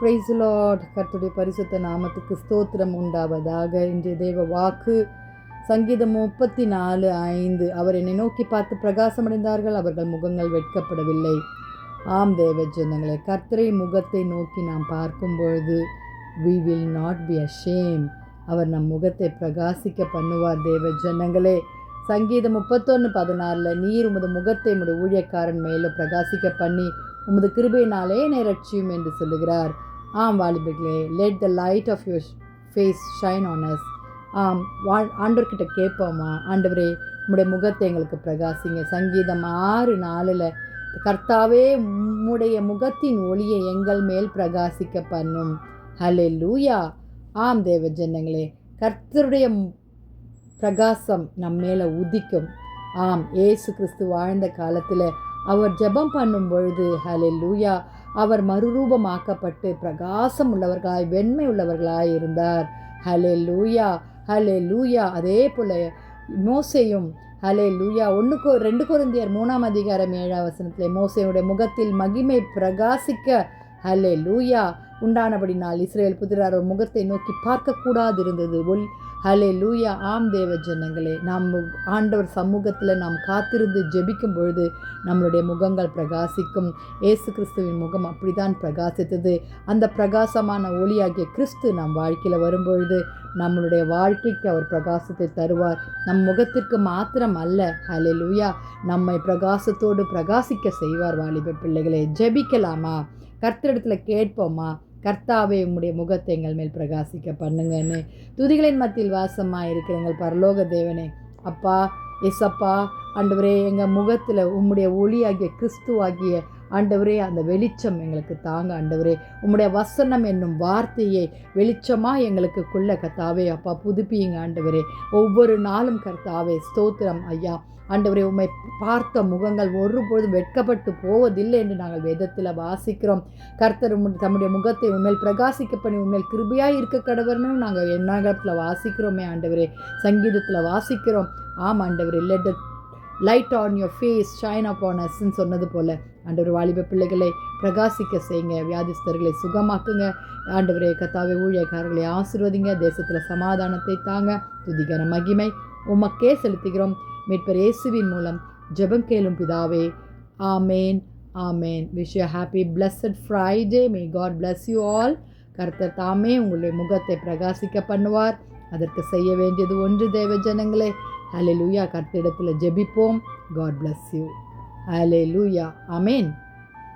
Price Lord. கர்த்தருடைய பரிசுத்த நாமத்துக்கு ஸ்தோத்திரம் உண்டாவதாக. இன்றைய தேவ வாக்கு சங்கீதம் 34:5. அவர் என்னை நோக்கி பார்த்து பிரகாசமடைந்தார்கள், அவர்கள் முகங்கள் வெட்கப்படவில்லை. ஆம் தேவ ஜனங்களே, கர்த்தரை முகத்தை நோக்கி நாம் பார்க்கும் பொழுது we will not be ashamed. அவர் நம் முகத்தை பிரகாசிக்க பண்ணுவார். தேவ ஜனங்களே, சங்கீதம் 31:16 நீர் உமது முகத்தை உமது ஊழியக்காரன் மேலும் பிரகாசிக்க பண்ணி உமது கிருபையினாலே என்னை ரட்சியும் என்று சொல்லுகிறார். ஆம் வாலிபர்களே, let the light of your face shine on us. ஆண்டவர்கிட்ட கேட்போமா, ஆண்டவரே உம்முடைய முகத்தை எங்களுக்கு பிரகாசிங்க. சங்கீதம் 6:4 கர்த்தாவே உம்முடைய முகத்தின் ஒளியை எங்கள் மேல் பிரகாசிக்க பண்ணும். ஹல்லேலூயா. ஆம் தேவ ஜனங்களே, கர்த்தருடைய பிரகாசம் நம்ம மேலே உதிக்கும். ஆம், இயேசு கிறிஸ்து வாழ்ந்த காலத்தில் அவர் ஜெபம் பண்ணும் பொழுது ஹல்லேலூயா, அவர் மறுரூபமாக்கப்பட்டு பிரகாசம் உள்ளவர்களாய் வெண்மை உள்ளவர்களாய் இருந்தார். ஹல்லேலூயா, ஹல்லேலூயா. அதே போல் மோசேயும் ஹல்லேலூயா 2 கொரிந்தியர் 3:7 மோசேயுடைய முகத்தில் மகிமை பிரகாசிக்க ஹல்லேலூயா உண்டானபடினால் இஸ்ரவேல் புத்திரர் முகத்தை நோக்கி பார்க்கக்கூடாது இருந்தது. ஹல்லேலூயா. ஆம் தேவ ஜனங்களே, நாம் ஆண்டவர் சமூகத்தில் நாம் காத்திருந்து ஜெபிக்கும் பொழுது நம்மளுடைய முகங்கள் பிரகாசிக்கும். இயேசு கிறிஸ்துவின் முகம் அப்படிதான் பிரகாசித்தது. அந்த பிரகாசமான ஒளியாகிய கிறிஸ்து நம் வாழ்க்கையில் வரும்பொழுது நம்மளுடைய வாழ்க்கைக்கு அவர் பிரகாசத்தை தருவார். நம் முகத்திற்கு மாத்திரம் அல்ல, ஹல்லேலூயா, நம்மை பிரகாசத்தோடு பிரகாசிக்க செய்வார். வாலிப பிள்ளைகளே, ஜெபிக்கலாமா? கர்த்தரிடத்தில் கேட்போமா, கர்த்தாவே உம்முடைய முகத்தை எங்கள் மேல் பிரகாசிக்க பண்ணுங்கன்னு. துதிகளின் மத்தியில் வாசமாக இருக்கிற எங்கள் பரலோக தேவனே, அப்பா எஸ்அப்பா, ஆண்டவரே எங்கள் முகத்தில் உம்முடைய ஒளியாகிய கிறிஸ்துவாகிய ஆண்டவரே அந்த வெளிச்சம் எங்களுக்கு தாங்க. ஆண்டவரே உம்முடைய வசனம் என்னும் வார்த்தையை வெளிச்சமாக எங்களுக்கு கொள்ள கர்த்தாவே அப்பா புதுப்பியுங்க. ஆண்டவரே ஒவ்வொரு நாளும் கர்த்தாவே ஸ்தோத்திரம் ஐயா. ஆண்டவரே உம்மை பார்த்த முகங்கள் ஒருபொழுதும் வெட்கப்பட்டு போவதில்லை என்று நாங்கள் வேதத்தில் வாசிக்கிறோம். கர்த்தர் தம்முடைய முகத்தை உண்மையில் பிரகாசிக்க பண்ணி உண்மையில் கிருபையாக இருக்க கடவர்னு நாங்கள் எண்ணாகத்தில் வாசிக்கிறோமே ஆண்டவரே, சங்கீதத்தில் வாசிக்கிறோம். ஆம் ஆண்டவரே, let the light on your face shine upon us ன்னு சொன்னது போல் ஆண்டவர் வாலிப பிள்ளைகளை பிரகாசிக்க செய்யுங்க. வியாதிஸ்தர்களை சுகமாக்குங்க. ஆண்டவரே கர்த்தாவே ஊழியக்காரர்களை ஆசீர்வதிங்க. தேசத்தில் சமாதானத்தை தாங்க. துதிகர மகிமை உமக்கே செலுத்துகிறோம். மீட்பர் இயேசுவின் மூலம் ஜெபம் கேளும் பிதாவே. ஆமேன், ஆமேன். Wish you happy blessed Friday. May God bless you all. கர்த்தர் தாமே உங்களுடைய முகத்தை பிரகாசிக்க பண்ணுவார். அதற்கு செய்ய வேண்டியது ஒன்று தேவ ஜனங்களே, ஹல்லேலூயா, கர்த்தரிடத்தில் ஜெபிப்போம். God bless you. ஹல்லேலூயா. ஆமேன்.